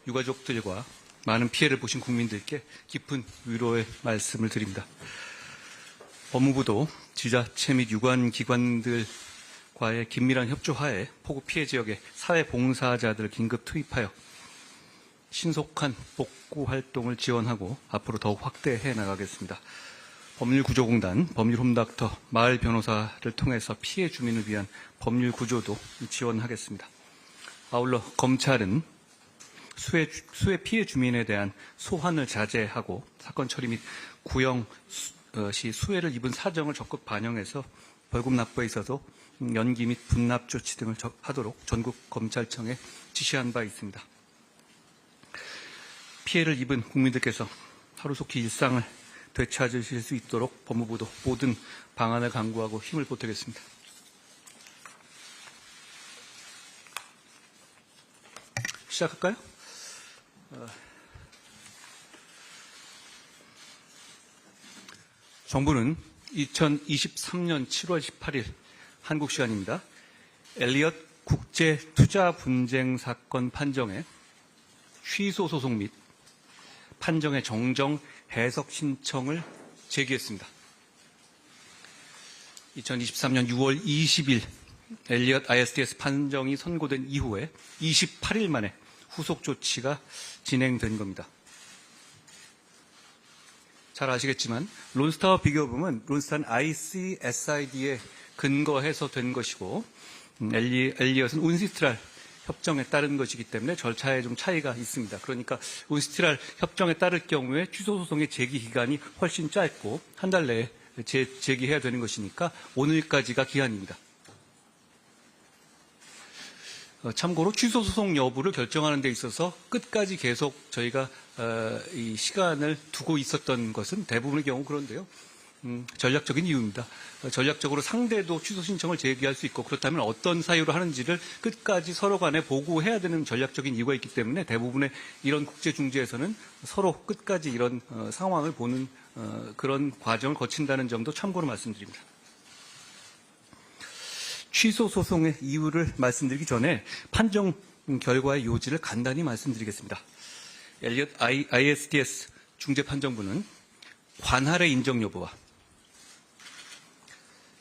유가족들과 많은 피해를 보신 국민들께 깊은 위로의 말씀을 드립니다. 법무부도 지자체 및 유관기관들과의 긴밀한 협조하에 폭우 피해 지역에 사회봉사자들을 긴급 투입하여 신속한 복구 활동을 지원하고 앞으로 더욱 확대해 나가겠습니다. 법률구조공단, 법률홈닥터, 마을 변호사를 통해서 피해 주민을 위한 법률 구조도 지원하겠습니다. 아울러 검찰은 수해 피해 주민에 대한 소환을 자제하고 사건 처리 및 구형 시 수해를 입은 사정을 적극 반영해서 벌금 납부에 있어서 연기 및 분납 조치 등을 하도록 전국 검찰청에 지시한 바 있습니다. 피해를 입은 국민들께서 하루속히 일상을 되찾으실 수 있도록 법무부도 모든 방안을 강구하고 힘을 보태겠습니다. 시작할까요? 정부는 2023년 7월 18일 한국 시간입니다. 엘리엇 국제 투자 분쟁 사건 판정의 취소 소송 및 판정의 정정 해석 신청을 제기했습니다. 2023년 6월 20일 엘리엇 ISDS 판정이 선고된 이후에 28일 만에 후속 조치가 진행된 겁니다. 잘 아시겠지만 론스타와 비교해보면 론스타는 ICSID에 근거해서 된 것이고 엘리엇은 운시트랄 협정에 따른 것이기 때문에 절차에 좀 차이가 있습니다. 그러니까 운시트랄 협정에 따를 경우에 취소 소송의 제기 기간이 훨씬 짧고 한 달 내에 제기해야 되는 것이니까 오늘까지가 기한입니다. 참고로 취소 소송 여부를 결정하는 데 있어서 끝까지 계속 저희가 이 시간을 두고 있었던 것은 대부분의 경우 그런데요. 전략적인 이유입니다. 전략적으로 상대도 취소 신청을 제기할 수 있고 그렇다면 어떤 사유로 하는지를 끝까지 서로 간에 보고해야 되는 전략적인 이유가 있기 때문에 대부분의 이런 국제중재에서는 서로 끝까지 이런 상황을 보는 그런 과정을 거친다는 점도 참고로 말씀드립니다. 취소 소송의 이유를 말씀드리기 전에 판정 결과의 요지를 간단히 말씀드리겠습니다. 엘리엇 ISDS 중재판정부는 관할의 인정 여부와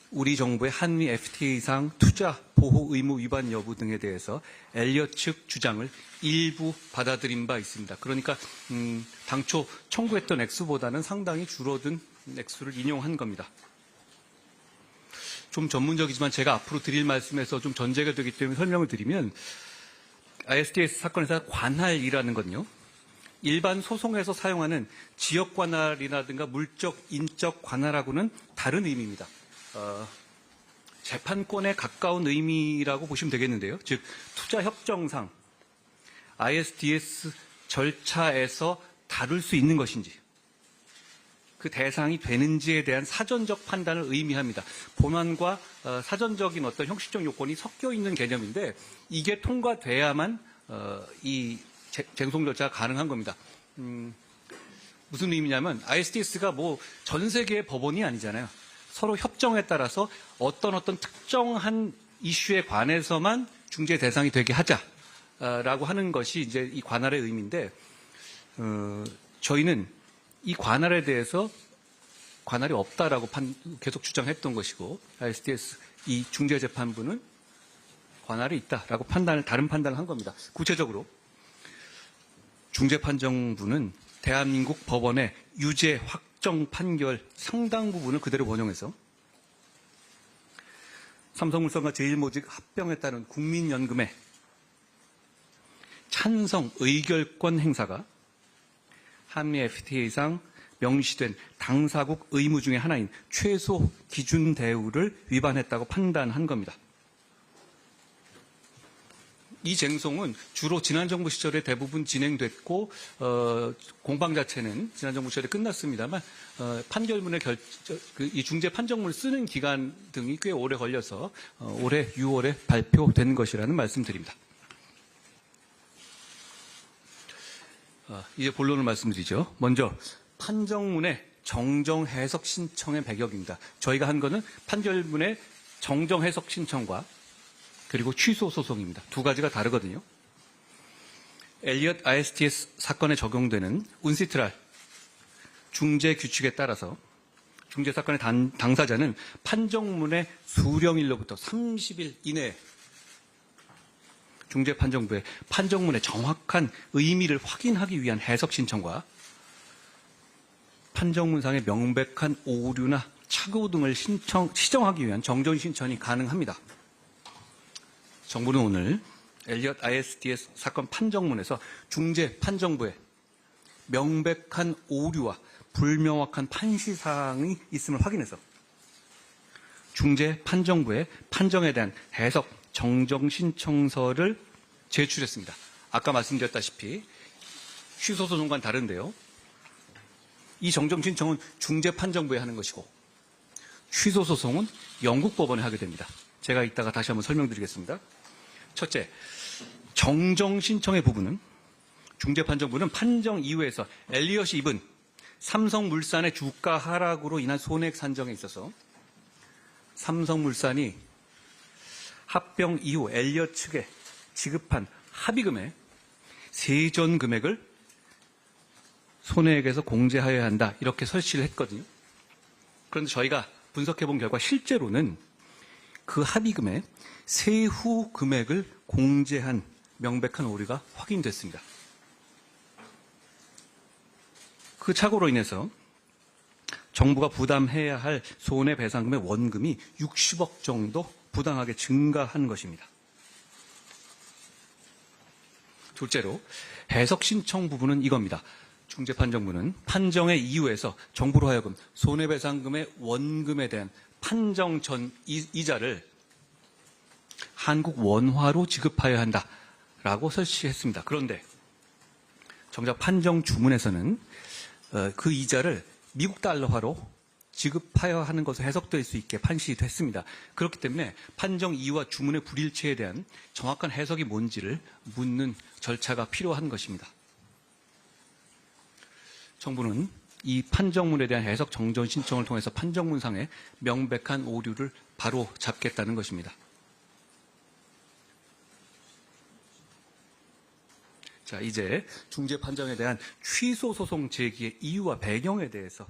우리 정부의 한미 FTA상 투자 보호 의무 위반 여부 등에 대해서 엘리엇 측 주장을 일부 받아들인 바 있습니다. 그러니까 당초 청구했던 액수보다는 상당히 줄어든 액수를 인용한 겁니다. 좀 전문적이지만 제가 앞으로 드릴 말씀에서 좀 전제가 되기 때문에 설명을 드리면 ISDS 사건에서 관할이라는 건요. 일반 소송에서 사용하는 지역 관할이라든가 물적, 인적 관할하고는 다른 의미입니다. 재판권에 가까운 의미라고 보시면 되겠는데요. 즉 투자 협정상 ISDS 절차에서 다룰 수 있는 것인지 그 대상이 되는지에 대한 사전적 판단을 의미합니다. 본안과 사전적인 어떤 형식적 요건이 섞여 있는 개념인데 이게 통과돼야만 이 쟁송 절차가 가능한 겁니다. 무슨 의미냐면 ISDS가 뭐 전 세계의 법원이 아니잖아요. 서로 협정에 따라서 어떤 특정한 이슈에 관해서만 중재 대상이 되게 하자라고 하는 것이 이제 이 관할의 의미인데 저희는 이 관할에 대해서 관할이 없다라고 계속 주장했던 것이고 ISDS 이 중재재판부는 관할이 있다라고 다른 판단을 한 겁니다. 구체적으로 중재판정부는 대한민국 법원의 유죄 확정 판결 상당 부분을 그대로 원용해서 삼성물산과 제일모직 합병에 따른 국민연금의 찬성 의결권 행사가 한미 FTA상 명시된 당사국 의무 중에 하나인 최소 기준 대우를 위반했다고 판단한 겁니다. 이 쟁송은 주로 지난 정부 시절에 대부분 진행됐고 공방 자체는 지난 정부 시절에 끝났습니다만 판결문의 이 중재 판정문을 쓰는 기간 등이 꽤 오래 걸려서 올해 6월에 발표된 것이라는 말씀드립니다. 이제 본론을 말씀드리죠. 먼저 판정문의 정정 해석 신청의 배경입니다. 저희가 한 거는 판결문의 정정 해석 신청과 그리고 취소 소송입니다. 두 가지가 다르거든요. 엘리엇 ISTS 사건에 적용되는 운시트랄 중재 규칙에 따라서 중재 사건의 당사자는 판정문의 수령일로부터 30일 이내에 중재판정부의 판정문의 정확한 의미를 확인하기 위한 해석 신청과 판정문상의 명백한 오류나 착오 등을 시정하기 위한 정정 신청이 가능합니다. 정부는 오늘 엘리엇 ISTS 사건 판정문에서 중재판정부의 명백한 오류와 불명확한 판시사항이 있음을 확인해서 중재판정부의 판정에 대한 해석 정정 신청서를 제출했습니다. 아까 말씀드렸다시피 취소소송과는 다른데요. 이 정정 신청은 중재판정부에 하는 것이고 취소소송은 영국 법원에 하게 됩니다. 제가 이따가 다시 한번 설명드리겠습니다. 첫째, 정정 신청의 부분은 중재판정부는 판정 이후에서 엘리엇이 입은 삼성물산의 주가 하락으로 인한 손해액 산정에 있어서 삼성물산이 합병 이후 엘리엇 측에 지급한 합의금의 세전 금액을 손해액에서 공제하여야 한다. 이렇게 설치를 했거든요. 그런데 저희가 분석해본 결과 실제로는 그 합의금의 세후 금액을 공제한 명백한 오류가 확인됐습니다. 그 착오로 인해서 정부가 부담해야 할 손해배상금의 원금이 60억 정도 부당하게 증가한 것입니다. 둘째로 해석 신청 부분은 이겁니다. 중재판정부는 판정의 이유에서 정부로 하여금 손해배상금의 원금에 대한 판정 전 이자를 한국 원화로 지급하여야 한다라고 설치했습니다. 그런데 정작 판정 주문에서는 그 이자를 미국 달러화로 지급하여야 하는 것으로 해석될 수 있게 판시됐습니다. 그렇기 때문에 판정 이유와 주문의 불일치에 대한 정확한 해석이 뭔지를 묻는 절차가 필요한 것입니다. 정부는 이 판정문에 대한 해석 정정 신청을 통해서 판정문상의 명백한 오류를 바로 잡겠다는 것입니다. 자, 이제 중재 판정에 대한 취소 소송 제기의 이유와 배경에 대해서